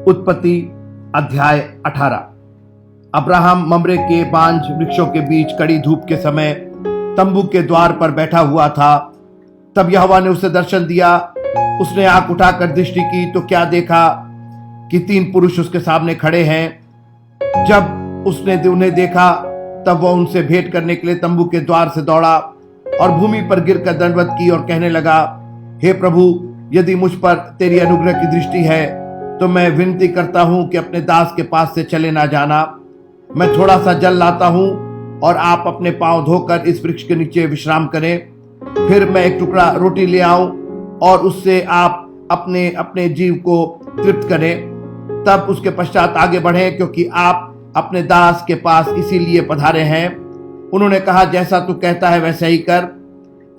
उत्पत्ति अध्याय 18। अब्राहम ममरे के बांज वृक्षों के बीच कड़ी धूप के समय तंबू के द्वार पर बैठा हुआ था। तब यहोवा ने उसे दर्शन दिया। उसने आंख उठाकर दृष्टि की तो क्या देखा कि 3 पुरुष उसके सामने खड़े हैं। जब उसने उन्हें देखा तब वह उनसे भेंट करने के लिए तंबू के द्वार से दौड़ा और भूमि पर गिरकर दंडवत की और कहने लगा, हे प्रभु, यदि मुझ पर तेरी अनुग्रह की दृष्टि है तो मैं विनती करता हूं कि अपने दास के पास से चले ना जाना। मैं थोड़ा सा जल लाता हूं और आप अपने पांव धोकर इस वृक्ष के नीचे विश्राम करें। फिर मैं एक टुकड़ा रोटी ले आऊं और उससे आप अपने अपने जीव को तृप्त करें। तब उसके पश्चात आगे बढ़ें, क्योंकि आप अपने दास के पास इसीलिए पधारे हैं। उन्होंने कहा, जैसा तू कहता है वैसा ही कर।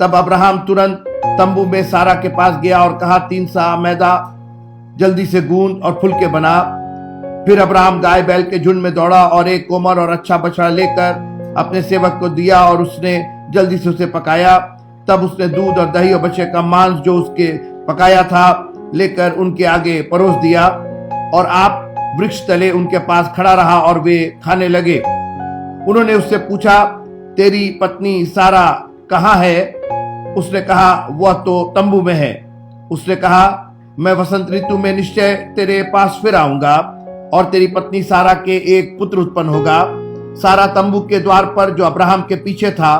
तब अब्राहम तुरंत तंबू में सारा के पास गया और कहा, 3 सा मैदा जल्दी से गूंद और फुलके बना। फिर अब्राहम गाय बैल के झुंड में दौड़ा और एक कोमल और अच्छा बछड़ा लेकर अपने सेवक को दिया और उसने जल्दी से उसे पकाया। तब उसने दूध और दही और बछड़े का मांस जो उसके पकाया था लेकर उनके आगे परोस दिया और आप वृक्ष तले उनके पास खड़ा रहा और वे खाने लगे। उन्होंने उससे पूछा, तेरी पत्नी सारा कहाँ है? उसने कहा, वह तो तंबू में है। उसने कहा, मैं वसंत ऋतु में निश्चय तेरे पास फिर आऊंगा और तेरी पत्नी सारा के एक पुत्र उत्पन्न होगा। सारा तंबू के द्वार पर जो अब्राहम के पीछे था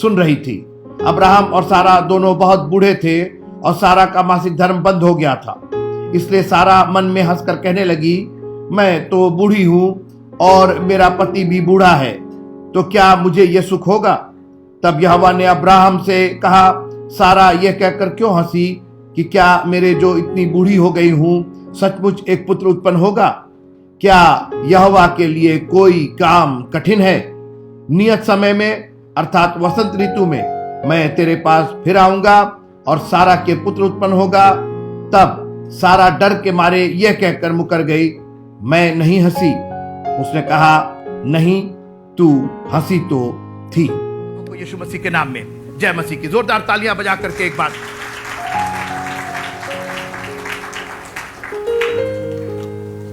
सुन रही थी। अब्राहम और सारा दोनों बहुत बूढ़े थे और सारा का मासिक धर्म बंद हो गया था। इसलिए सारा मन में हंसकर कहने लगी, मैं तो बूढ़ी हूं और मेरा पति भी बूढ़ा है, तो क्या मुझे यह सुख होगा? तब यहोवा ने अब्राहम से कहा, सारा यह कहकर क्यों हंसी कि क्या मेरे जो इतनी बूढ़ी हो गई हूं सचमुच एक पुत्र उत्पन्न होगा? क्या यहोवा के लिए कोई काम कठिन है? नियत समय में अर्थात वसंत ऋतु में मैं तेरे पास फिर आऊंगा और सारा के पुत्र उत्पन्न होगा। तब सारा डर के मारे यह कहकर मुकर गई, मैं नहीं हंसी। उसने कहा, नहीं, तू हंसी तो थी। यीशु मसीह के नाम में जय मसीह की जोरदार तालियां बजा करके एक बार।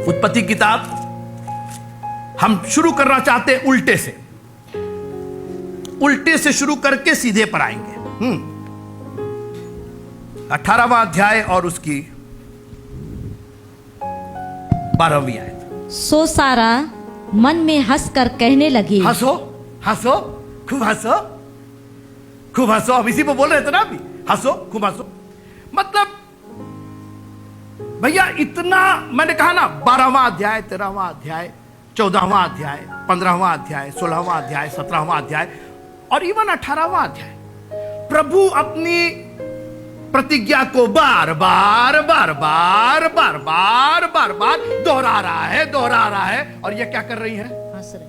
उत्पत्ति किताब हम शुरू करना चाहते हैं उल्टे से शुरू करके सीधे पर आएंगे। 18वां अध्याय और उसकी 12वीं आयत। सो सारा मन में हंसकर कहने लगी, हंसो हंसो खूब हंसो खूब हंसो। हम इसी पे बोल रहे थे ना अभी, हंसो खूब हंसो। मतलब भैया इतना मैंने कहा ना, 12वां अध्याय, 13वां अध्याय, 14वां अध्याय, 15वां अध्याय, 16वां अध्याय, 17वां अध्याय और इवन 18वां अध्याय, प्रभु अपनी प्रतिज्ञा को बार बार दोहरा रहा है। और ये क्या कर रही है? हंस रही।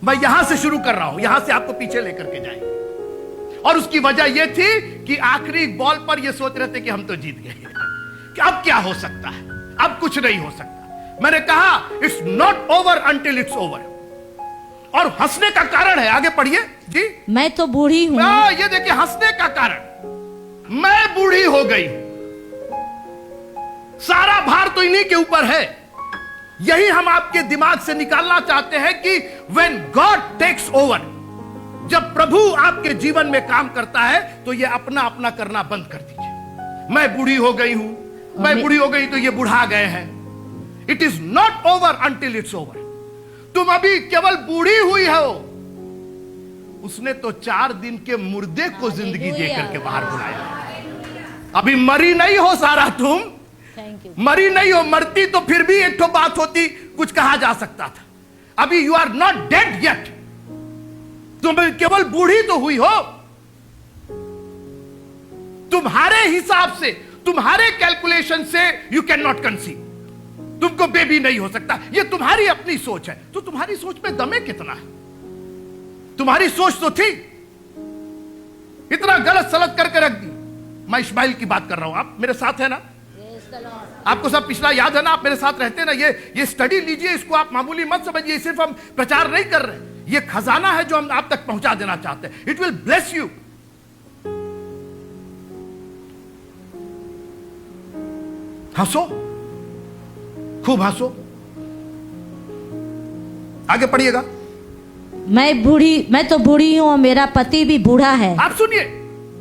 मैं यहां से शुरू कर रहा हूं, यहां से आपको पीछे लेकर के जाएंगे। और उसकी वजह यह थी कि आखिरी बॉल पर यह सोच रहे थे कि हम तो जीत गए, कि अब क्या हो सकता है, अब कुछ नहीं हो सकता। मैंने कहा, it's not over until it's over. और हंसने का कारण है, आगे पढ़िए जी। मैं तो बूढ़ी हूं। ये देखिए हंसने का कारण, मैं बूढ़ी हो गई, सारा भार तो इन्हीं के ऊपर है। यही हम आपके दिमाग से निकालना चाहते हैं कि व्हेन गॉड टेक्स ओवर, जब प्रभु आपके जीवन में काम करता है तो ये अपना अपना करना बंद कर दीजिए। मैं बूढ़ी हो गई हूं, मैं बूढ़ी हो गई तो ये बुढ़ा गए हैं। It is not over until it's over. तुम अभी केवल बूढ़ी हुई हो, उसने तो 4 दिन के मुर्दे को जिंदगी देकर के बाहर बुलाया। अभी मरी नहीं हो सारा, तुम मरी नहीं हो। मरती तो फिर भी एक तो बात होती, कुछ कहा जा सकता था। अभी you are not dead yet, तुम केवल बूढ़ी तो हुई हो। तुम्हारे हिसाब से, तुम्हारे कैलकुलेशन से यू कैन नॉट कंसीव, तुमको बेबी नहीं हो सकता। ये तुम्हारी अपनी सोच है। तो तुम्हारी सोच में दमे कितना है? तुम्हारी सोच तो थी, इतना गलत सलत करके रख दी। मैं इस्माइल की बात कर रहा हूं, आप मेरे साथ है ना? आपको सब पिछला याद है ना? आप मेरे साथ रहते ना। ये स्टडी लीजिए, इसको आप मामूली मत समझिए। सिर्फ हम प्रचार नहीं कर रहे, ये खजाना है जो हम आप तक पहुंचा देना चाहते हैं। It will bless you. हंसो खूब हंसो। आगे पढ़िएगा। मैं तो बूढ़ी हूं और मेरा पति भी बूढ़ा है। आप सुनिए,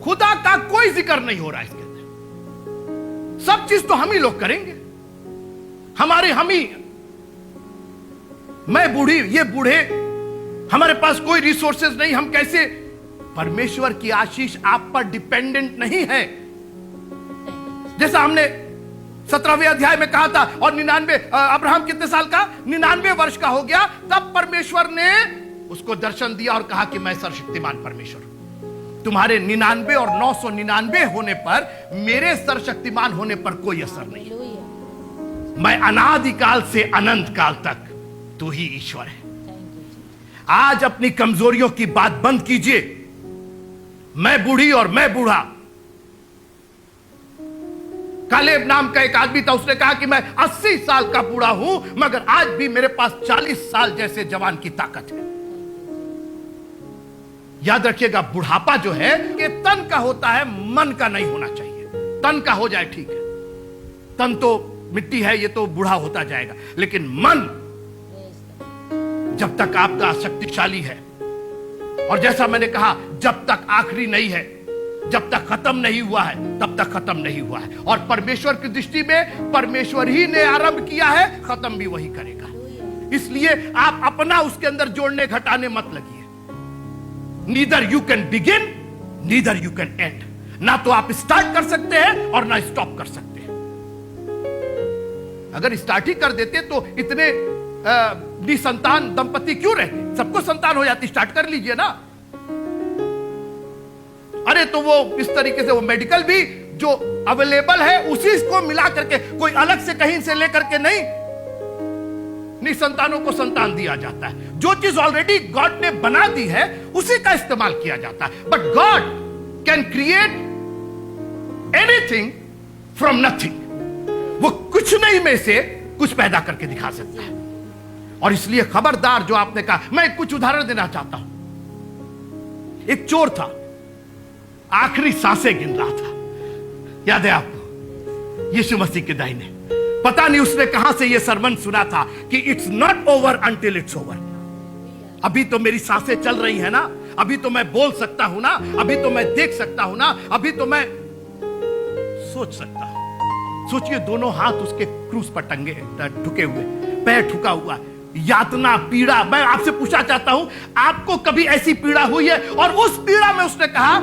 खुदा का कोई जिक्र नहीं हो रहा इसके अंदर। सब चीज तो हम ही लोग करेंगे, हम ही। मैं बूढ़ी, ये बूढ़े, हमारे पास कोई रिसोर्सेज नहीं, हम कैसे? परमेश्वर की आशीष आप पर डिपेंडेंट नहीं है। जैसा हमने 17वें अध्याय में कहा था। और 99 अब्राहम कितने साल का? 99 वर्ष का हो गया, तब परमेश्वर ने उसको दर्शन दिया और कहा कि मैं सर्वशक्तिमान परमेश्वर हूं। तुम्हारे 99 और 999 होने पर मेरे सर्वशक्तिमान होने पर कोई असर नहीं। मैं अनादिकाल से अनंत काल तक तू ही ईश्वर है। आज अपनी कमजोरियों की बात बंद कीजिए। मैं बूढ़ी और मैं बूढ़ा। कालेब नाम का एक आदमी था, उसने कहा कि मैं 80 साल का बूढ़ा हूं, मगर आज भी मेरे पास 40 साल जैसे जवान की ताकत है। याद रखिएगा, बुढ़ापा जो है ये तन का होता है, मन का नहीं होना चाहिए। तन का हो जाए ठीक है, तन तो मिट्टी है, ये तो बूढ़ा होता जाएगा, लेकिन मन जब तक आपका शक्तिशाली है, और जैसा मैंने कहा, जब तक आखिरी नहीं है, जब तक खत्म नहीं हुआ है, तब तक खत्म नहीं हुआ है। और परमेश्वर की दृष्टि में परमेश्वर ही ने आरंभ किया है, खत्म भी वही करेगा। इसलिए आप अपना उसके अंदर जोड़ने घटाने मत लगिए। Neither you can begin, neither you can end. ना तो आप स्टार्ट कर सकते हैं और ना स्टॉप कर सकते हैं। अगर स्टार्ट ही कर देते तो इतने निसंतान दंपति क्यों रहते? सबको संतान हो जाती, स्टार्ट कर लीजिए ना। अरे तो वो इस तरीके से वो मेडिकल भी जो अवेलेबल है उसी को मिला करके, कोई अलग से कहीं से लेकर के नहीं, निसंतानों को संतान दिया जाता है। जो चीज ऑलरेडी गॉड ने बना दी है उसी का इस्तेमाल किया जाता है। But God can create anything from nothing. वो कुछ नहीं में से कुछ पैदा करके दिखा सकता है। और इसलिए खबरदार, जो आपने कहा, मैं कुछ उदाहरण देना चाहता हूं। एक चोर था, आखिरी सांसें गिन रहा था, याद है आपको? यीशु मसीह के दाहिने। पता नहीं उसने कहां से यह सरमन सुना था कि it's not over until it's over. अभी तो मेरी सांसें चल रही है ना, अभी तो मैं बोल सकता हूं ना, अभी तो मैं देख सकता हूं ना, अभी तो मैं सोच सकता हूं। सोचिए, दोनों हाथ उसके क्रूस पर टंगे, ठुके हुए, पैर ठुका हुआ, यातना, पीड़ा। मैं आपसे पूछना चाहता हूं, आपको कभी ऐसी पीड़ा हुई है? और उस पीड़ा में उसने कहा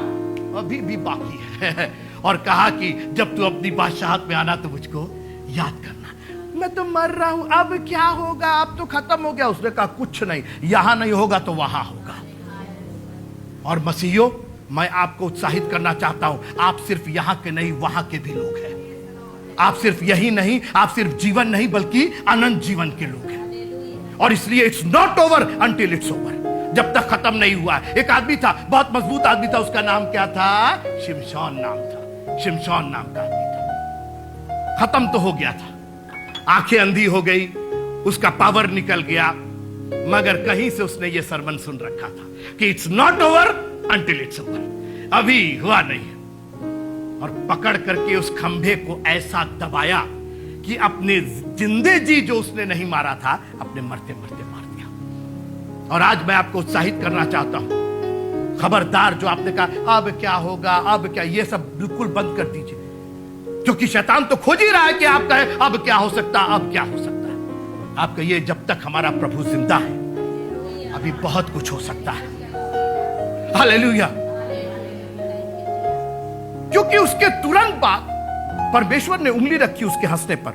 अभी भी बाकी है, और कहा कि जब तू अपनी बादशाहत में आना तो मुझको याद करना। मैं तो मर रहा हूं, अब क्या होगा? अब तो खत्म हो गया। उसने कहा कुछ नहीं, यहां नहीं होगा तो वहां होगा। और मसीहियों, मैं आपको उत्साहित करना चाहता हूं, आप सिर्फ यहां के नहीं, वहां के भी लोग हैं। आप सिर्फ यही नहीं, आप सिर्फ जीवन नहीं, बल्कि अनंत जीवन के लोग हैं। और इसलिए it's not over until it's over, जब तक खत्म नहीं हुआ। एक आदमी था, बहुत मजबूत आदमी था, उसका नाम क्या था? शिमशोन नाम था। शिमशोन नाम का आदमी था। खत्म तो हो गया था, आंखें अंधी हो गई, उसका पावर निकल गया, मगर कहीं से उसने ये सरमन सुन रखा था कि it's not over until it's over, अभी हुआ नहीं। और पकड़ करके उस खंभे को ऐसा दबाया कि अपने जिंदे जी जो उसने नहीं मारा था, अपने मरते मरते मार दिया। और आज मैं आपको उत्साहित करना चाहता हूं, खबरदार, जो आपने कहा अब क्या होगा, अब क्या, ये सब बिल्कुल बंद कर दीजिए। क्योंकि शैतान तो खोज ही रहा है कि आप कहें अब क्या हो सकता, अब क्या हो सकता है। आप कहिए जब तक हमारा प्रभु जिंदा है अभी बहुत कुछ हो सकता है। हालेलुया। क्योंकि उसके तुरंत बाद परमेश्वर ने उंगली रखी उसके हंसने पर।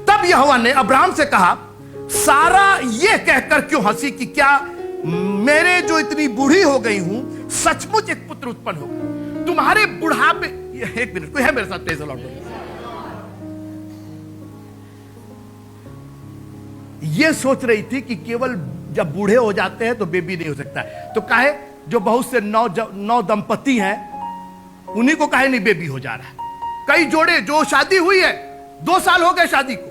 तब यहोवा ने अब्राहम से कहा, सारा ये कहकर क्यों हंसी कि क्या मेरे जो इतनी बूढ़ी हो गई हूं, सचमुच एक पुत्र उत्पन्न होगा? तुम्हारे बुढ़ापे, एक मिनट, कोई है मेरे साथ? Praise the Lord. ये सोच रही थी कि केवल जब बूढ़े हो जाते हैं तो बेबी नहीं हो सकता है, तो काहे जो बहुत से नौ दंपति हैं उन्हीं को काहे नहीं बेबी हो जा रहा है? कई जोड़े जो शादी हुई है, 2 साल हो गए शादी को,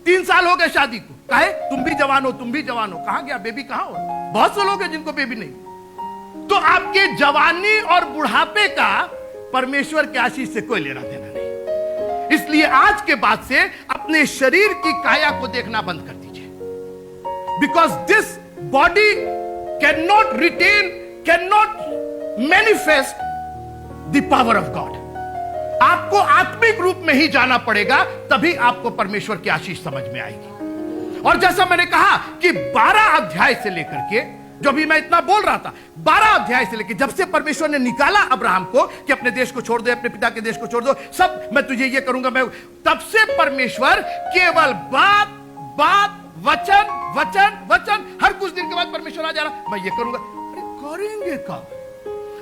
3 साल हो गए शादी को, काहे? तुम भी जवान हो, तुम भी जवान हो, कहां गया बेबी? कहां हो? बहुत से लोग हैं जिनको बेबी नहीं। तो आपके जवानी और बुढ़ापे का परमेश्वर के आशीष से कोई लेना देना नहीं। इसलिए आज के बाद से अपने शरीर की काया को देखना बंद कर दीजिए, because this body can not retain, can not manifest the power of God. आपको आत्मिक रूप में ही जाना पड़ेगा, तभी आपको परमेश्वर की आशीष समझ में आएगी। और जैसा मैंने कहा कि 12 अध्याय से लेकर के, जो भी मैं इतना बोल रहा था, 12 अध्याय से लेकर जब से परमेश्वर ने निकाला अब्राहम को कि अपने देश को छोड़ दो, अपने पिता के देश को छोड़ दो, सब मैं तुझे ये करूंगा, मैं, तब से परमेश्वर केवल बात बात, वचन वचन वचन, हर कुछ दिन के बाद परमेश्वर आ जा रहा, मैं ये करूंगा। अरे करेंगे कब?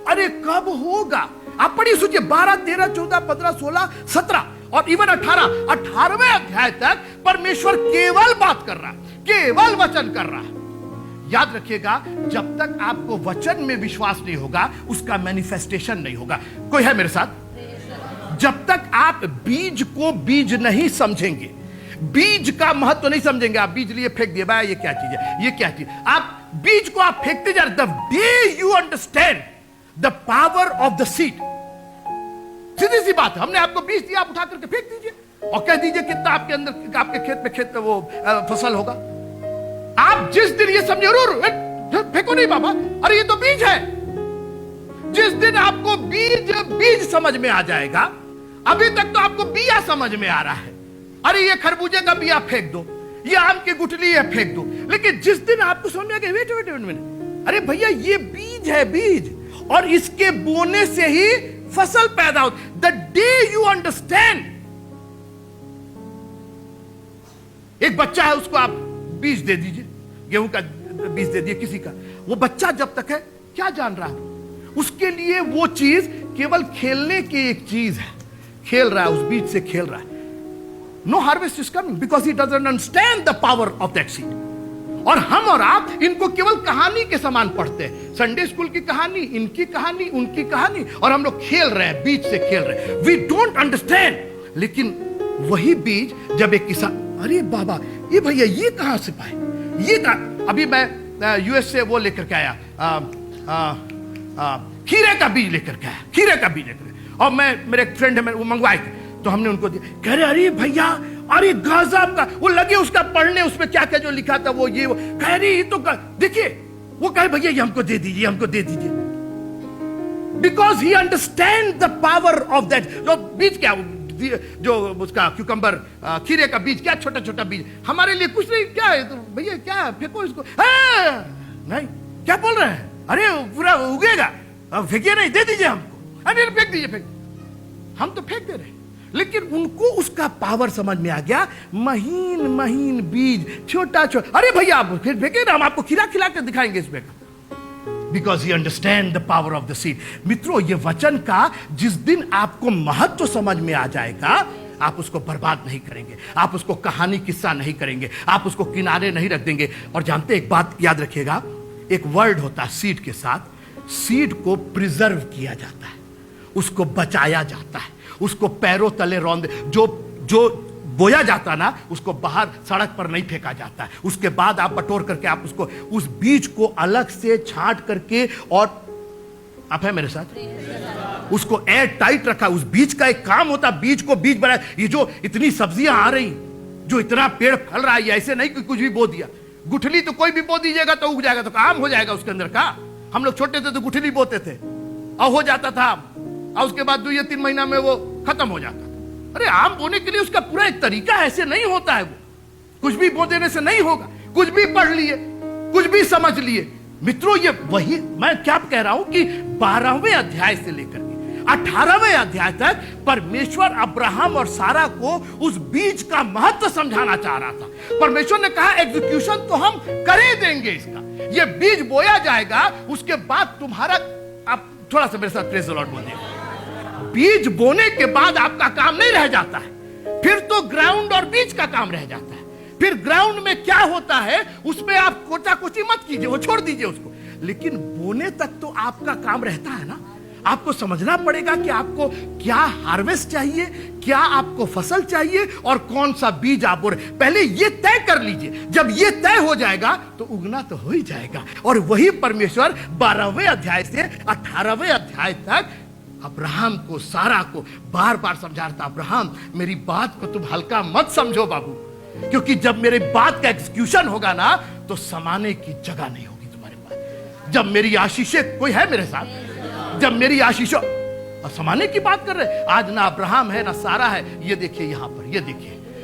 अरे कब होगा? आप पढ़िए, सोचिए, 12, 13, 14, 15, 16, 17 और इवन 18वें अध्याय तक परमेश्वर केवल बात कर रहा है, केवल वचन कर रहा है। याद रखिएगा, जब तक आपको वचन में विश्वास नहीं होगा, उसका मैनिफेस्टेशन नहीं होगा। कोई है मेरे साथ? जब तक आप बीज को बीज नहीं समझेंगे, बीज का महत्व नहीं समझेंगे, आप बीज लिए फेंक दिए, भाई ये क्या चीज है, ये क्या चीज, आप बीज को आप फेंकते जा रहे। The day you understand the power of the seed, सीधी सी बात है, हमने आपको बीज दिया, आप उठा करके फेंक दीजिए और कह दीजिए कितना आपके अंदर, आपके खेत में वो फसल होगा। आप जिस दिन ये समझे, फेंको नहीं बाबा, अरे ये तो बीज है, जिस दिन आपको बीज समझ में आ जाएगा, अभी तक तो आपको बिया समझ में आ रहा है, अरे ये खरबूजे का बिया फेंक दो, ये आम की गुठली है फेंक दो, लेकिन जिस दिन आपको समझ में आ गया, वेट, अरे भैया ये बीज है, बीज, और इसके बोने से ही फसल पैदा होती। द डे यू अंडरस्टैंड, एक बच्चा है, उसको आप बीज दे दीजिए, गेहूं का बीज दे दिए किसी का, वो बच्चा जब तक है क्या जान रहा है, उसके लिए वो चीज केवल खेलने की एक चीज है, खेल रहा है, उस बीज से खेल रहा है। No harvest is coming because he doesn't understand the power of that seed. और हम और आप इनको केवल कहानी के समान पढ़ते हैं, संडे स्कूल की कहानी, इनकी कहानी, उनकी कहानी, और हम लोग खेल रहे हैं, बीज से खेल रहे हैं, वी डोंट अंडरस्टैंड। लेकिन वही बीज जब एक किसान, अरे बाबा ये भैया ये कहां से पाए, ये कहां, अभी मैं यूएस से वो लेकर के आया, खीरे का बीज लेकर के आया, खीरे का बीज लेकर, और मैं, मेरे एक फ्रेंड है, वो मंगवाए थे, तो हमने उनको दिया, कह रहे अरे भैया, अरे गजब का, वो लगे उसका पढ़ने, उसमें क्या क्या जो लिखा था, वो ये, वो कह रही ये तो देखिए, वो कहे भैया ये हमको दे दीजिए, हमको दे दीजिए, because he understand the power of that. जो बीज क्या, जो उसका क्यूकम्बर, खीरे का बीज क्या, छोटा छोटा बीज, हमारे लिए कुछ नहीं, क्या है तो भैया क्या फेंको इसको, नहीं, क्या बोल रहे हैं, अरे पूरा उगेगा, फेंकिए नहीं, दे दीजिए हमको, अरे फेंक दीजिए, फेंक, हम तो फेंक दे रहे हैं। लेकिन उनको उसका पावर समझ में आ गया, महीन महीन बीज, छोटा छोटा, अरे भैया आप फिर फेंके ना, हम आपको खिला खिला कर दिखाएंगे इसमें, because he understand the power of the seed. मित्रों, ये वचन का जिस दिन आपको महत्व समझ में आ जाएगा, आप उसको बर्बाद नहीं करेंगे, आप उसको कहानी किस्सा नहीं करेंगे, आप उसको किनारे नहीं रख देंगे। और जानते, एक बात याद रखिएगा, एक वर्ड होता है सीड के साथ, सीड को प्रिजर्व किया जाता है, उसको बचाया जाता है, उसको पैरों तले रौंद, जो बोया जाता ना, उसको बाहर सड़क पर नहीं फेंका जाता है, उसके बाद आप बटोर करके आप उसको, उस बीज को अलग से छांट करके, और आप है मेरे साथ, उसको एयर टाइट रखा। उस बीज का एक काम होता, बीज को बीज बनाया। ये जो इतनी सब्जियां आ रही, जो इतना पेड़ फल रहा है, ऐसे नहीं कि कुछ भी बो दिया, गुठली तो कोई भी बो दीजिएगा तो उग जाएगा, तो काम हो जाएगा उसके अंदर का। हम लोग छोटे थे तो गुठली बोते थे और हो जाता था, और उसके बाद 2 या 3 महीना में वो खत्म हो जाता था। अरे आम बोने के लिए उसका पूरा एक तरीका, ऐसे नहीं होता है, वो कुछ भी बो देने से नहीं होगा। कुछ भी पढ़ लिए, कुछ भी समझ लिए। मित्रों, ये वही मैं क्या कह रहा हूं कि 12वें अध्याय से लेकर के 18वें अध्याय तक परमेश्वर अब्राहम और सारा को उस बीज का महत्व समझाना चाह रहा था। परमेश्वर ने कहा एग्जीक्यूशन तो हम कर ही देंगे इसका, ये बीज बोया जाएगा, उसके बाद तुम्हारा, आप थोड़ा सा मेरे साथ प्रेज़ द लॉर्ड बोलिए। बीज बोने के बाद आपका काम नहीं रह जाता है, फिर तो ग्राउंड और बीज का काम रह जाता है। फिर ग्राउंड में क्या होता है, उसमें आप कोचा कोची मत कीजिए, वो छोड़ दीजिए उसको। लेकिन बोने तक तो आपका काम रहता है ना। आपको समझना पड़ेगा कि आपको क्या हार्वेस्ट चाहिए, क्या आपको फसल चाहिए और कौन सा बीज आप बो रहे। पहले ये तय कर लीजिए, जब ये तय हो जाएगा तो उगना तो हो ही जाएगा। और वही परमेश्वर 12वें अध्याय से 18वें अध्याय तक अब्राहम को, सारा को बार बार समझा रहा था, अब्राहम मेरी बात को तुम हल्का मत समझो बाबू, क्योंकि जब मेरी बात का एग्जीक्यूशन होगा ना तो समाने की जगह नहीं होगी तुम्हारे पास। जब मेरी आशीषें, कोई है मेरे साथ, जब मेरी आशीषों, और समाने की बात कर रहे, आज ना अब्राहम है ना सारा है। ये देखिए यहां पर,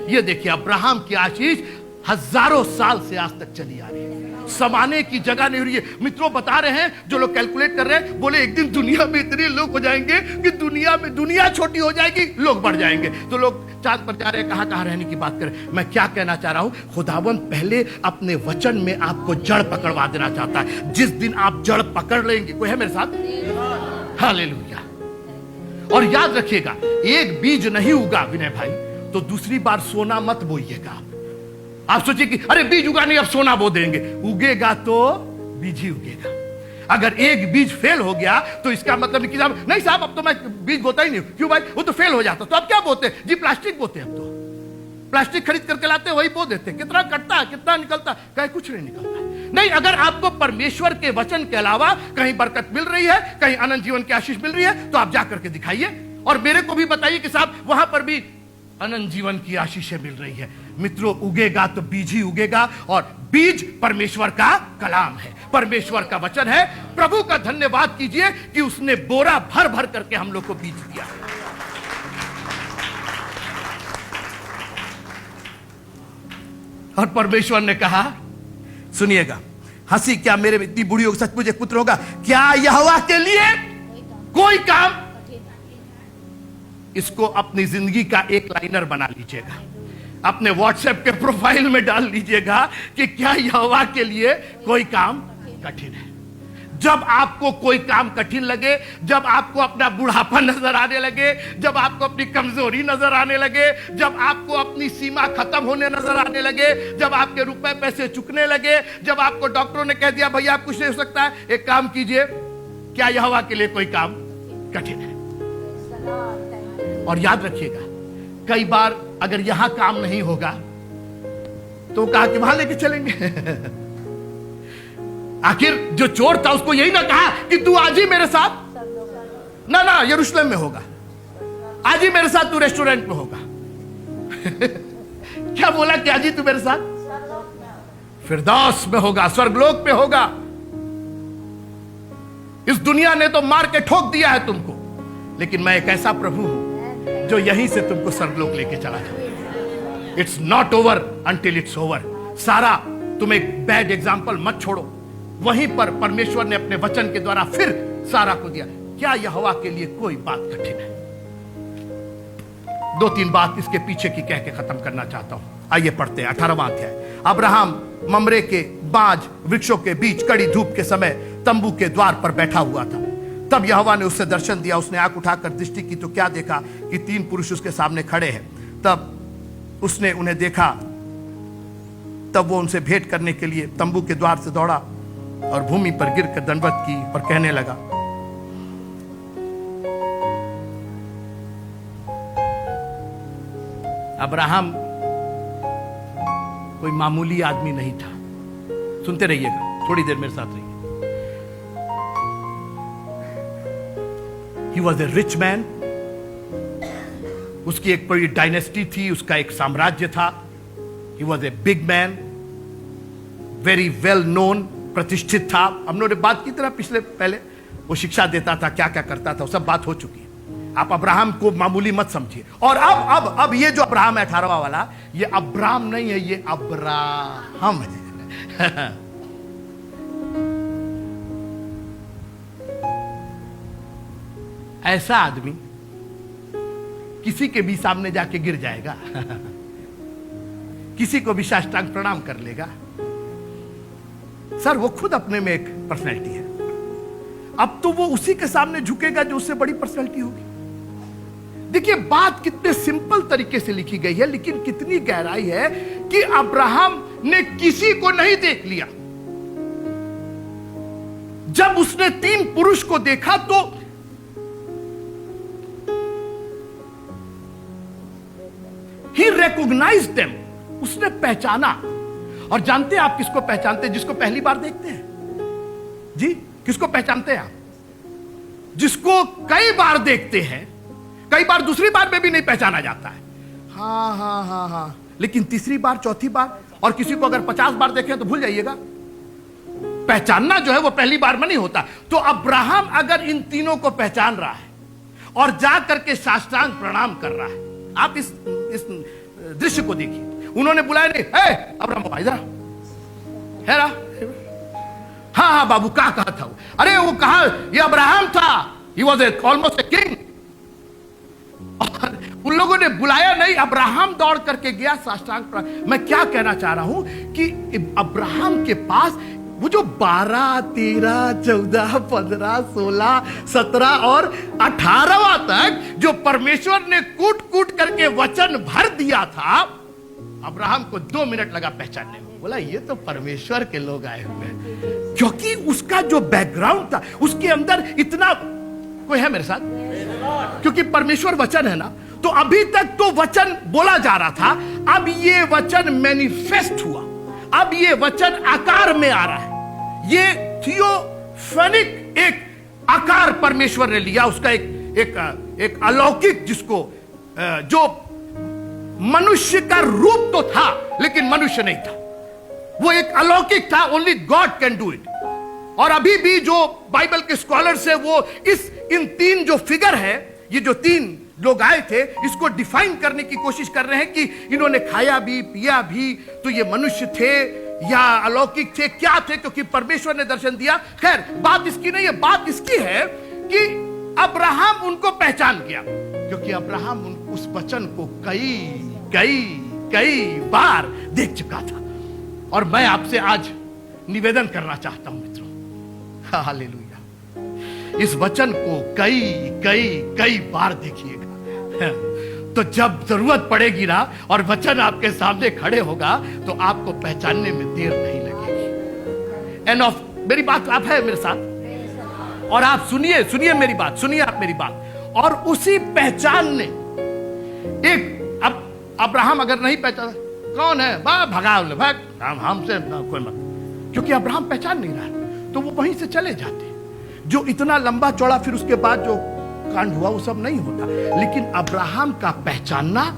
ये देखिए अब्राहम की आशीष हजारों साल से आज तक चली आ रही है, समाने की जगह नहीं हो रही है। मित्रों बता रहे हैं, जो लोग कैलकुलेट कर रहे हैं, बोले एक दिन दुनिया में इतने लोग हो जाएंगे कि दुनिया छोटी हो जाएगी, लोग बढ़ जाएंगे। तो लोग चांद पर जा रहे हैं, कहां रहने की बात करें। मैं क्या कहना चाह रहा हूं, खुदावंद पहले अपने वचन में आपको जड़ पकड़वा देना चाहता है। जिस दिन आप जड़ पकड़ लेंगे, कोई है मेरे साथ, हालेलुया। और याद रखिएगा, एक बीज नहीं उगा विनय भाई तो दूसरी बार सोना मत बोइएगा। आप सोचिए कि अरे बीज उगा नहीं, अब सोना बो देंगे। उगेगा तो बीज ही उगेगा। अगर एक बीज फेल हो गया तो इसका मतलब नहीं साहब अब तो मैं बीज बोता ही नहीं। क्यों भाई, वो तो फेल हो जाता, तो अब क्या बोते? जी प्लास्टिक बोते हैं। अब तो प्लास्टिक खरीद करके लाते वही बो देते। कितना कटता है, कितना निकलता, कहीं कुछ नहीं निकलता। नहीं, अगर आपको परमेश्वर के वचन के अलावा कहीं बरकत मिल रही है, कहीं अनंत जीवन की आशीष मिल रही है, तो आप जाकर के दिखाइए और मेरे को भी बताइए कि साहब वहां पर भी अनंत जीवन की आशीषें मिल रही है। मित्रों, उगेगा तो बीज ही उगेगा, और बीज परमेश्वर का कलाम है, परमेश्वर का वचन है। प्रभु का धन्यवाद कीजिए कि उसने बोरा भर भर करके हम लोग को बीज दिया। और परमेश्वर ने कहा, सुनिएगा, हंसी क्या मेरे इतनी बूढ़ी होगी, सचमुच एक पुत्र होगा, क्या यहोवा के लिए कोई काम। इसको अपनी जिंदगी का एक लाइनर बना लीजिएगा, अपने व्हाट्सएप के प्रोफाइल में डाल लीजिएगा कि क्या यहोवा के लिए कोई काम कठिन है। जब आपको कोई काम कठिन लगे, जब आपको अपना बुढ़ापा नजर आने लगे, जब आपको अपनी कमजोरी नजर आने लगे, जब आपको अपनी सीमा खत्म होने नजर आने लगे, जब आपके रुपए पैसे चुकने लगे, जब आपको डॉक्टरों ने कह दिया भैया आप कुछ नहीं हो सकता है, एक काम कीजिए, क्या यहोवा के लिए कोई काम कठिन है। और याद रखिएगा, कई बार अगर यहां काम नहीं होगा तो कहा कि वहां लेके चलेंगे। आखिर जो चोर था उसको यही ना कहा कि तू आज ही मेरे साथ ना यरूशलेम में होगा, आज ही मेरे साथ तू रेस्टोरेंट में होगा। क्या बोला कि आज ही तू मेरे साथ फिरदौस में होगा, स्वर्गलोक में होगा। इस दुनिया ने तो मार के ठोक दिया है तुमको, लेकिन मैं एक ऐसा प्रभु हूं जो यहीं से तुमको स्वर्गलोक लेके चला जाए। It's not over until it's over. सारा, तुम एक बैड एग्जाम्पल मत छोड़ो। वहीं पर परमेश्वर ने अपने वचन के द्वारा फिर सारा को दिया। क्या यहोवा के लिए कोई बात कठिन है? दो तीन बात इसके पीछे की कह के खत्म करना चाहता हूं। आइए पढ़ते हैं 18वां अध्याय। अब्राहम ममरे के बांज वृक्षों के बीच कड़ी धूप के समय तंबू के द्वार पर बैठा हुआ था। तब यहोवा ने उससे दर्शन दिया। उसने आंख उठाकर दृष्टि की तो क्या देखा कि 3 पुरुष उसके सामने खड़े हैं। तब उसने उन्हें देखा, तब वो उनसे भेंट करने के लिए तंबू के द्वार से दौड़ा और भूमि पर गिरकर दंडवत की और कहने लगा, अब्राहम कोई मामूली आदमी नहीं था। सुनते रहिएगा, थोड़ी देर मेरे साथ रहिए। He was a rich man. उसकी एक बड़ी डायनेस्टी थी, उसका एक साम्राज्य था। He was a big man, very well known, प्रतिष्ठित था। हमने बात की तरह पिछले पहले, वो शिक्षा देता था, क्या क्या करता था, वो सब बात हो चुकी है। आप अब्राहम को मामूली मत समझिए। और अब ये जो अब्राहम है 18वां वाला, ये अब्राम नहीं है, ये अब्राहम है। ऐसा आदमी किसी के भी सामने जाके गिर जाएगा, किसी को भी साष्टांग प्रणाम कर लेगा। सर, वो खुद अपने में एक पर्सनैलिटी है। अब तो वो उसी के सामने झुकेगा जो उससे बड़ी पर्सनैलिटी होगी। देखिए, बात कितने सिंपल तरीके से लिखी गई है, लेकिन कितनी गहराई है कि अब्राहम ने किसी को नहीं देख लिया। जब उसने 3 पुरुष को देखा तो he recognized them, उसने पहचाना। और जानते हैं आप किसको पहचानते हैं? जिसको पहली बार देखते हैं। जी, किसको पहचानते हैं आप? जिसको कई बार देखते हैं, कई बार दूसरी बार में भी नहीं पहचाना जाता है। हाँ हाँ हाँ हाँ, लेकिन तीसरी बार, चौथी बार, और किसी को अगर 50 बार देखें तो भूल जाइएगा। पहचानना जो है वो पहली बार में नहीं होता। तो अब्राहम अगर इन तीनों को पहचान रहा है और जा करके साष्टांग प्रणाम कर रहा है, आप इस दृश्य को देखिए। उन्होंने बुलाया नहीं, अब्राहम इधर है ना? हाँ हाँ बाबू, कहा था वो? अरे वो कहा, ये अब्राहम था, he was almost a king. और उन लोगों ने बुलाया नहीं, अब्राहम दौड़ करके गया साष्टांग प्रणाम। मैं क्या कहना चाह रहा हूं कि अब्राहम के पास वो जो 12, 13, 14, 15, 16, 17 और 18वां तक जो परमेश्वर ने कूट कूट करके वचन भर दिया था, अब्राहम को 2 मिनट लगा पहचानने में। बोला ये तो परमेश्वर के लोग आए हुए हैं, क्योंकि उसका जो बैकग्राउंड था, उसके अंदर इतना, कोई है मेरे साथ? क्योंकि परमेश्वर वचन है ना, तो अभी तक तो वचन बोला जा रहा था, अब ये वचन मैनिफेस्ट हुआ, अब ये वचन आकार में आ रहा है। ये थियोफेनिक एक आकार परमेश्वर ने लिया, उसका एक अलौकिक, जिसको जो मनुष्य का रूप तो था लेकिन मनुष्य नहीं था, वो एक अलौकिक था। Only God can do it. और अभी भी जो बाइबल के स्कॉलर्स है वो इन 3 जो फिगर है, ये जो 3 लोग आए थे, इसको डिफाइन करने की कोशिश कर रहे हैं कि इन्होंने खाया भी पिया भी, तो ये मनुष्य थे या अलौकिक थे, क्या थे, क्योंकि परमेश्वर ने दर्शन दिया। खैर, बात इसकी नहीं है, बात इसकी है कि अब्राहम उनको पहचान गया, क्योंकि अब्राहम उस वचन को कई बार देख चुका था। और मैं आपसे आज निवेदन करना चाहता हूं मित्रों, हालेलुया, इस वचन को कई बार देखिएगा, तो जब जरूरत पड़ेगी ना और वचन आपके सामने खड़े होगा, तो आपको पहचानने में देर नहीं लगेगी। एंड ऑफ, मेरी बात आप है मेरे साथ? और आप सुनिए मेरी बात, सुनिए आप मेरी बात। और उसी पहचान ने एक, अब अब्राहम अगर नहीं पहचाना, कौन है भगा भाग, हमसे कोई मत, क्योंकि अब्राहम पहचान नहीं रहा, तो वो वहीं से चले जाते। जो इतना लंबा चौड़ा फिर उसके बाद जो कांड हुआ वो सब नहीं होता, लेकिन अब्राहम का पहचानना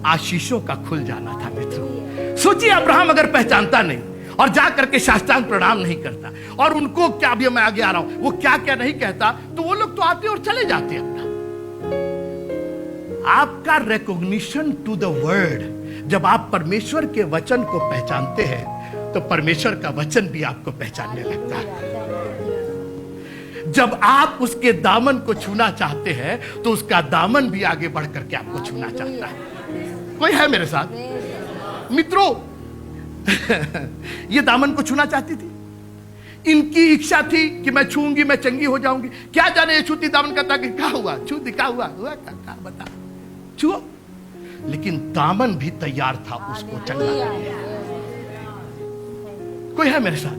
आशीषों का खुल जाना था मित्रों। सोचिए, अब्राहम अगर पहचानता नहीं और जा करके साष्टांग प्रणाम नहीं करता, और उनको क्या, अभी मैं आगे आ रहा हूं, वो क्या क्या नहीं कहता, तो वो लोग तो आते और चले जाते अपना। आपका रिकॉग्निशन टू द वर्ड, जब आप परमेश्वर के वचन को पहचानते हैं, तो परमेश्वर का वचन भी आपको पहचानने लगता है। जब आप उसके दामन को छूना चाहते हैं, तो उसका दामन भी आगे बढ़ करके आपको छूना चाहता है। कोई है मेरे साथ मित्रों? ये दामन को छूना चाहती थी, इनकी इच्छा थी कि मैं छूंगी, मैं चंगी हो जाऊंगी। क्या जाने ये छूती दामन कहता कि क्या हुआ, छू दिखा हुआ क्या बता, छुओ। लेकिन दामन भी तैयार था उसको चंगा करने। कोई है मेरे साथ?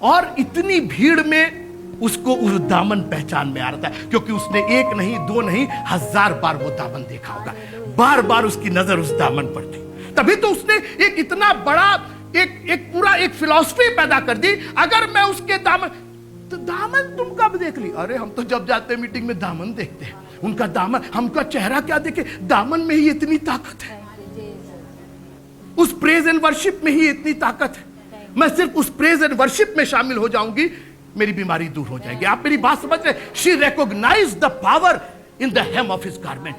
और इतनी भीड़ में उसको उस दामन पहचान में आ रहा था, क्योंकि उसने 1 नहीं 2 नहीं 1000 बार वो दामन देखा होगा, बार बार उसकी नजर उस दामन पर थी। तभी तो उसने एक इतना बड़ा एक पूरा एक फिलॉसफी पैदा कर दी, अगर मैं उसके दामन, तो दामन तुम कब देख ली? अरे हम तो जब जाते हैं मीटिंग में दामन देखते हैं, उनका दामन, हमका चेहरा क्या देखे, दामन में ही इतनी ताकत है, उस प्रेज एंड वर्शिप में ही इतनी ताकत है। मैं सिर्फ उस प्रेज एंड वर्शिप में शामिल हो जाऊंगी, मेरी बीमारी दूर हो जाएगी। आप मेरी बात समझ रहे? She recognise the power in the hem of his garment.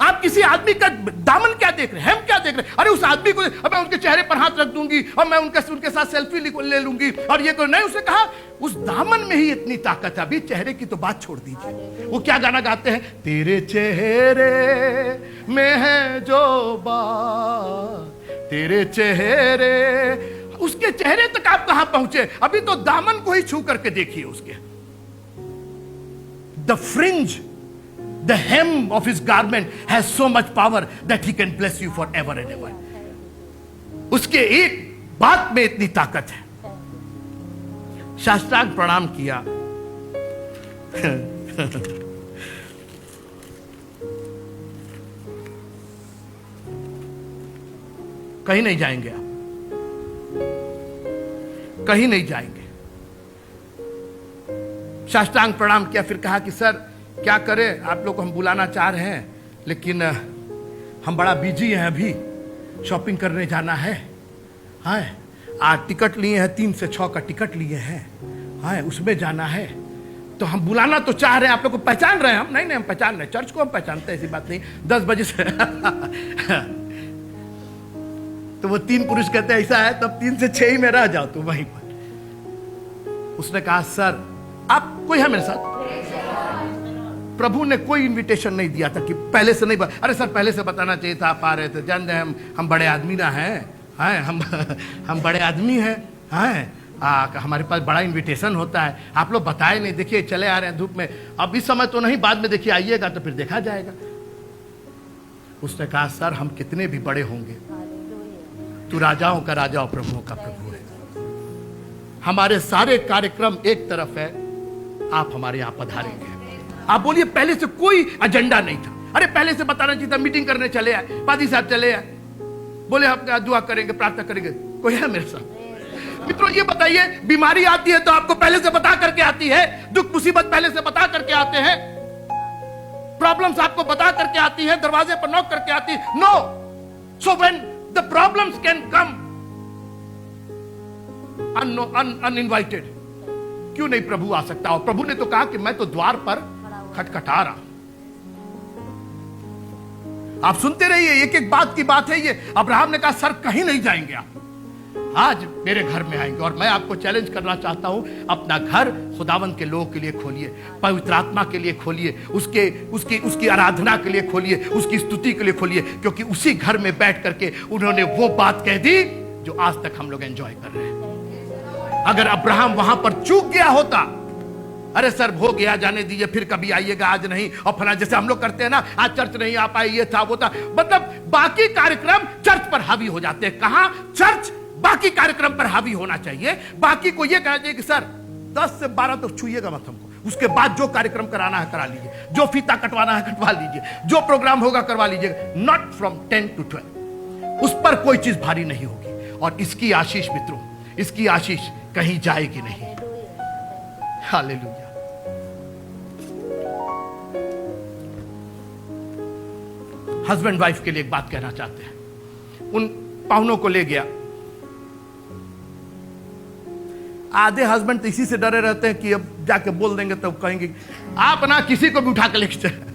आप किसी आदमी का दामन क्या देख रहे हैं, हेम क्या देख रहे हैं? अरे उस आदमी को, अब मैं उनके चेहरे पर हाथ रख दूंगी और मैं उनके साथ सेल्फी ले लूंगी और ये नहीं। उसने कहा उस दामन में ही इतनी ताकत है। अभी चेहरे की तो बात छोड़ दीजिए, वो क्या गाना गाते हैं, तेरे चेहरे में है जो बात, तेरे चेहरे, उसके चेहरे तक आप कहां पहुंचे? अभी तो दामन को ही छू करके देखिए उसके। The fringe, the hem of his garment has so much power that he can bless you forever and ever. उसके एक बात में इतनी ताकत है। साष्टांग प्रणाम किया, कहीं नहीं जाएंगे आप, कहीं नहीं जाएंगे। साष्टांग प्रणाम किया, फिर कहा कि सर क्या करें, आप लोग को हम बुलाना चाह रहे हैं लेकिन हम बड़ा बिजी हैं, अभी शॉपिंग करने जाना है। हाँ, आज टिकट लिए हैं, 3 से 6 का टिकट लिए हैं। हाँ, उसमें जाना है, तो हम बुलाना तो चाह रहे हैं, आप लोग को पहचान रहे हैं हम। नहीं हम पहचान रहे हैं, चर्च को हम पहचानते हैं, ऐसी बात नहीं। 10 बजे से तो वो 3 पुरुष कहते हैं ऐसा है, तब 3 से 6 ही में रह जाओ तो वहीं पर। उसने कहा सर आप कोई है मेरे साथ? प्रभु ने कोई इनविटेशन नहीं दिया था कि पहले से नहीं अरे सर पहले से बताना चाहिए था, आप आ रहे थे, जान रहे हम बड़े आदमी ना हैं। हाँ, हम बड़े आदमी हैं। हाँ, हमारे पास बड़ा इनविटेशन होता है, आप लोग बताए नहीं। देखिए चले आ रहे हैं धूप में, अब इस समय तो नहीं, बाद में देखिए आइएगा तो फिर देखा जाएगा। उसने कहा सर हम कितने भी बड़े होंगे, तू राजाओं का राजा और प्रभुओं का प्रभु है। हमारे सारे कार्यक्रम एक तरफ है, आप हमारे यहां पधारेंगे। आप बोलिए पहले से कोई एजेंडा नहीं था। अरे पहले से बताना चाहिए था, मीटिंग करने चले आए, पादी साहब चले आए, बोले हम दुआ करेंगे, प्रार्थना करेंगे। कोई है मेरे साथ? मित्रों ये बताइए, बीमारी आती है तो आपको पहले से बता करके आती है, दुख मुसीबत पहले से बता करके आते हैं, प्रॉब्लम्स आपको बता करके आती है, दरवाजे पर नॉक करके आती है। No, so when the problems can come uninvited, क्यों नहीं प्रभु आ सकता? और प्रभु ने तो कहा कि मैं तो द्वार पर खटखटा रहा। आप सुनते रहिए, एक एक बात की बात है ये। अब्राहम ने कहा सर कहीं नहीं जाएंगे आप, आज मेरे घर में आएंगे। और मैं आपको चैलेंज करना चाहता हूं, अपना घर खुदावंद के लोगों के लिए खोलिए, पवित्र आत्मा के लिए खोलिए, उसकी आराधना के लिए खोलिए, उसकी स्तुति के लिए खोलिए, क्योंकि उसी घर में बैठ करके उन्होंने वो बात कह दी जो आज तक हम लोग एंजॉय कर रहे हैं। अगर अब्राहम वहां पर चूक गया होता, अरे सर हो गया, जाने दीजिए, फिर कभी आइएगा, आज नहीं, और फला जैसे हम लोग करते हैं ना, आज चर्च नहीं आ पाए, ये था वो था, मतलब बाकी कार्यक्रम चर्च पर हावी हो जाते हैं। कहां? चर्च बाकी कार्यक्रम पर हावी होना चाहिए। बाकी को ये कहना चाहिए कि सर 10 से 12 तक छूइएगा मत हमको, उसके बाद जो कार्यक्रम कराना है करा लीजिए, जो फीता कटवाना है कटवा लीजिए, जो प्रोग्राम होगा करवा लीजिएगा, नॉट फ्रॉम 10 to 12। उस पर कोई चीज भारी नहीं होगी। और इसकी आशीष मित्रों, इसकी आशीष कहीं जाएगी नहीं। हालेलुया। हस्बैंड वाइफ के लिए एक बात कहना चाहते हैं। उन पाहुनों को ले गया, आधे हस्बैंड तो इसी से डरे रहते हैं कि अब जाके बोल देंगे तो कहेंगे आप ना किसी को भी उठा के लेके चले।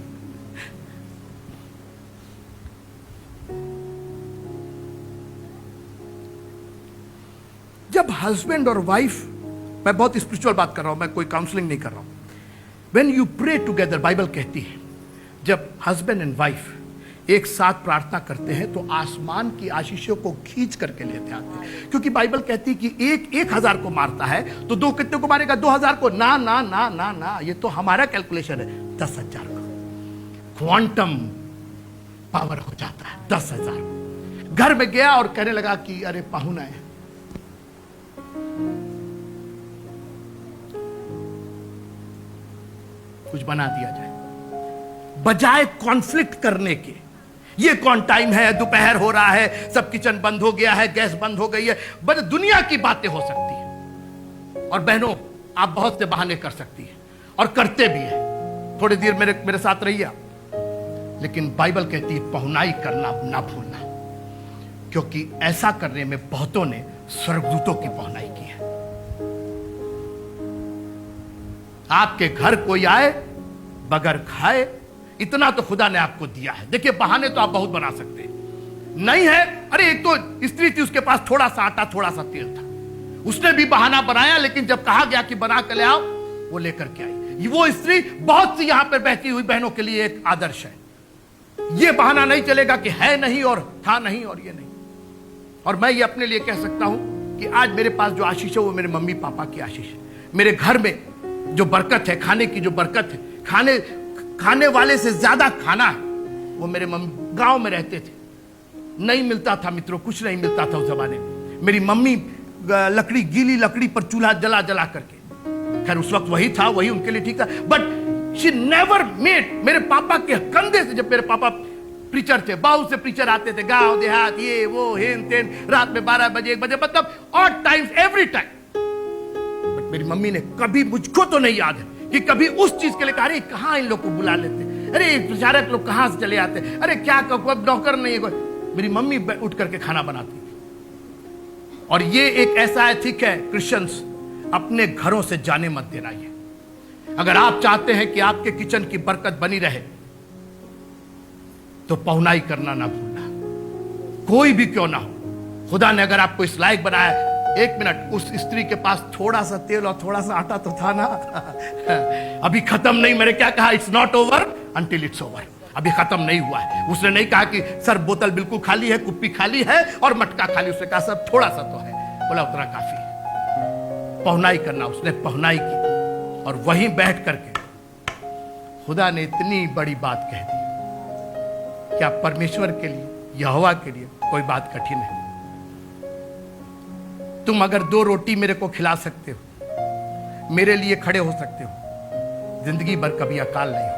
जब हस्बैंड और वाइफ, मैं बहुत स्पिरिचुअल बात कर रहा हूं, मैं कोई काउंसलिंग नहीं कर रहा हूं। When you pray together, Bible कहती है जब हस्बैंड एंड वाइफ एक साथ प्रार्थना करते हैं तो आसमान की आशीषों को खींच करके लेते आते हैं। क्योंकि बाइबल कहती है कि एक 1000 को मारता है तो 2 कितने को मारेगा? 2000 को। ना ना ना ना ना, ये तो हमारा कैलकुलेशन है। 10,000 को क्वांटम पावर हो जाता है। 10,000 घर में गया और कहने लगा कि अरे पाहुन आए, कुछ बना दिया जाए, बजाय कॉन्फ्लिक्ट करने के। ये कौन टाइम है, दोपहर हो रहा है, सब किचन बंद हो गया है, गैस बंद हो गई है, बस दुनिया की बातें हो सकती है। और बहनों आप बहुत से बहाने कर सकती हैं और करते भी हैं। थोड़ी देर मेरे साथ रहिए आप। लेकिन बाइबल कहती है पहुनाई करना ना भूलना, क्योंकि ऐसा करने में बहुतों ने स्वर्गदूतों की पहुनाई की है। आपके घर कोई आए बगैर खाए, इतना तो खुदा ने आपको दिया है। देखिए बहाने तो आप बहुत बना सकते हैं। नहीं है, अरे एक तो स्त्री थी, उसके पास थोड़ा सा आटा थोड़ा सा तेल था, उसने भी बहाना बनाया, लेकिन जब कहा गया कि बना कर ले आओ, वो लेकर के आई। वो स्त्री बहुत सी यहां पर बहती हुई बहनों के लिए एक आदर्श है। ये बहाना नहीं चलेगा कि है नहीं और था नहीं और ये नहीं। और मैं ये अपने लिए कह सकता हूं कि आज मेरे पास जो आशीष है वो मेरे मम्मी पापा की आशीष है। मेरे घर में जो बरकत है, खाने की जो बरकत है, खाने वाले से ज्यादा खाना है, वो मेरे मम्मी गांव में रहते थे, नहीं मिलता था मित्रों, कुछ नहीं मिलता था उस जमाने में। मेरी मम्मी लकड़ी, गीली लकड़ी पर चूल्हा जला जला करके, खैर उस वक्त वही था, वही उनके लिए ठीक था, बट शी नेवर मेड। मेरे पापा के कंधे से, जब मेरे पापा प्रीचर थे, बहुत से प्रीचर आते थे गांव देहात, ये वो हेन तेन, रात में 12 बजे 1 बजे, मतलब odd times, every time. But मेरी मम्मी ने कभी, मुझको तो नहीं याद है कि कभी उस चीज के लिए कहा, अरे कहां इन लोग को बुला लेते, अरे प्रचारक लोग कहां से चले आते, अरे क्या कोई नौकर नहीं है कोई। मेरी मम्मी उठ करके खाना बनाती थी। और ये एक ऐसा एथिक है क्रिश्चियंस, अपने घरों से जाने मत देना। ये अगर आप चाहते हैं कि आपके किचन की बरकत बनी रहे तो पहुनाई करना ना भूलना, कोई भी क्यों ना हो। खुदा ने अगर आपको इस लायक बनाया, एक मिनट, उस स्त्री के पास थोड़ा सा तेल और थोड़ा सा आटा तो था ना। अभी खत्म नहीं, मैंने क्या कहा, it's not over until it's over. अभी खत्म नहीं हुआ है। उसने नहीं कहा कि सर बोतल बिल्कुल खाली है, कुप्पी खाली है और मटका खाली। उसने कहा सर थोड़ा सा तो है। बोला उतना काफी है। पहुनाई करना, उसने पहुनाई की और वहीं बैठ करके खुदा ने इतनी बड़ी बात कह दी। क्या परमेश्वर के लिए, यहोवा के लिए कोई बात कठिन है? तुम अगर 2 रोटी मेरे को खिला सकते हो, मेरे लिए खड़े हो सकते हो, जिंदगी भर कभी अकाल नहीं होगा।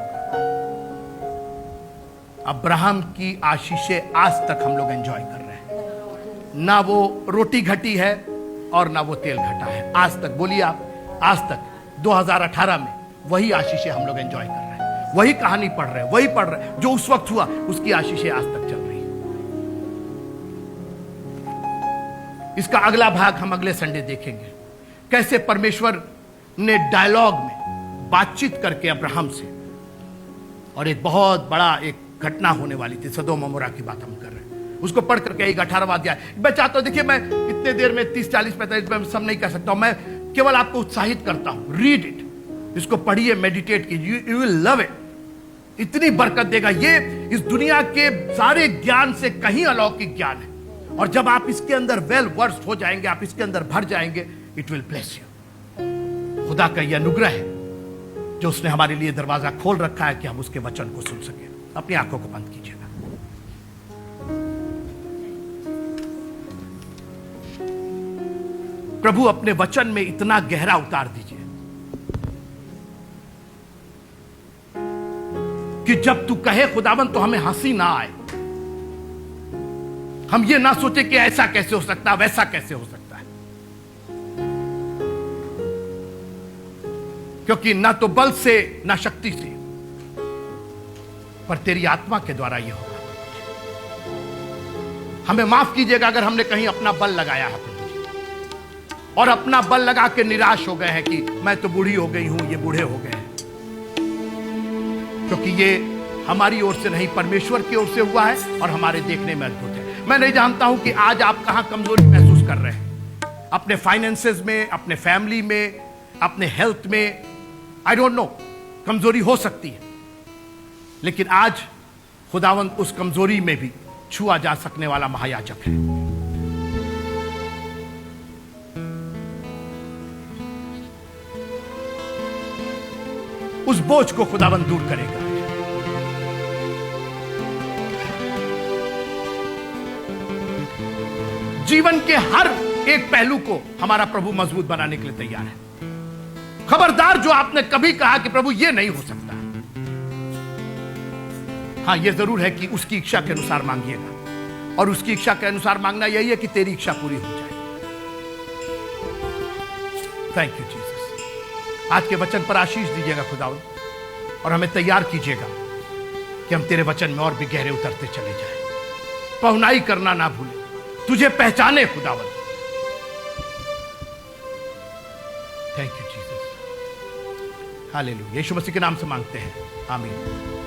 अब्राहम की आशीषें आज तक हम लोग एंजॉय कर रहे हैं। ना वो रोटी घटी है और ना वो तेल घटा है आज तक। बोलिए आप, आज तक 2018 में वही आशीषें हम लोग एंजॉय कर रहे हैं, वही कहानी पढ़ रहे हैं, वही पढ़ रहे हैं जो उस वक्त हुआ, उसकी आशीषें आज तक चल रही है। इसका अगला भाग हम अगले संडे देखेंगे, कैसे परमेश्वर ने डायलॉग में बातचीत करके अब्राहम से, और एक बहुत बड़ा एक घटना होने वाली थी, सदोम अमोरा की बात हम कर रहे हैं, उसको पढ़ करके एक 18वां अध्याय। मैं चाहता हूं, देखिए मैं इतने देर में 30, 40, 45 में सब नहीं कर सकता हूं, मैं केवल आपको उत्साहित करता हूं। रीड इट, इसको पढ़िए, मेडिटेट कीजिए, यू विल लव इट। इतनी बरकत देगा ये, इस दुनिया के सारे ज्ञान से कहीं अलौकिक ज्ञान है। और जब आप इसके अंदर वेल वर्स्ड हो जाएंगे, आप इसके अंदर भर जाएंगे, इट विल ब्लेस यू। खुदा का यह अनुग्रह है जो उसने हमारे लिए दरवाजा खोल रखा है कि हम उसके वचन को सुन सके। अपनी आंखों को बंद कीजिएगा। प्रभु अपने वचन में इतना गहरा उतार दीजिए कि जब तू कहे खुदावन तो हमें हंसी ना आए, हम ये ना सोचे कि ऐसा कैसे हो सकता है, वैसा कैसे हो सकता है, क्योंकि ना तो बल से ना शक्ति से, पर तेरी आत्मा के द्वारा यह होगा। हमें माफ कीजिएगा अगर हमने कहीं अपना बल लगाया है और अपना बल लगा के निराश हो गए हैं कि मैं तो बूढ़ी हो गई हूं, ये बूढ़े हो गए हैं, क्योंकि ये हमारी ओर से नहीं, परमेश्वर की ओर से हुआ है और हमारे देखने में अद्भुत है। मैं नहीं जानता हूं कि आज आप कहां कमजोरी महसूस कर रहे हैं, अपने फाइनेंसेस में, अपने फैमिली में, अपने हेल्थ में, आई डोंट नो, कमजोरी हो सकती है, लेकिन आज खुदावंत उस कमजोरी में भी छुआ जा सकने वाला महायाजक है। उस बोझ को खुदावंत दूर करेगा। जीवन के हर एक पहलू को हमारा प्रभु मजबूत बनाने के लिए तैयार है। खबरदार जो आपने कभी कहा कि प्रभु ये नहीं हो सकता, हां यह जरूर है कि उसकी इच्छा के अनुसार मांगिएगा, और उसकी इच्छा के अनुसार मांगना यही है कि तेरी इच्छा पूरी हो जाए। Thank you Jesus. आज के वचन पर आशीष दीजिएगा खुदावंद, और हमें तैयार कीजिएगा कि हम तेरे वचन में और भी गहरे उतरते चले जाएं। पहुनाई करना ना भूले, तुझे पहचाने खुदावंद। Thank you Jesus. हालेलुया। यीशु मसीह के नाम से मांगते हैं, आमीन।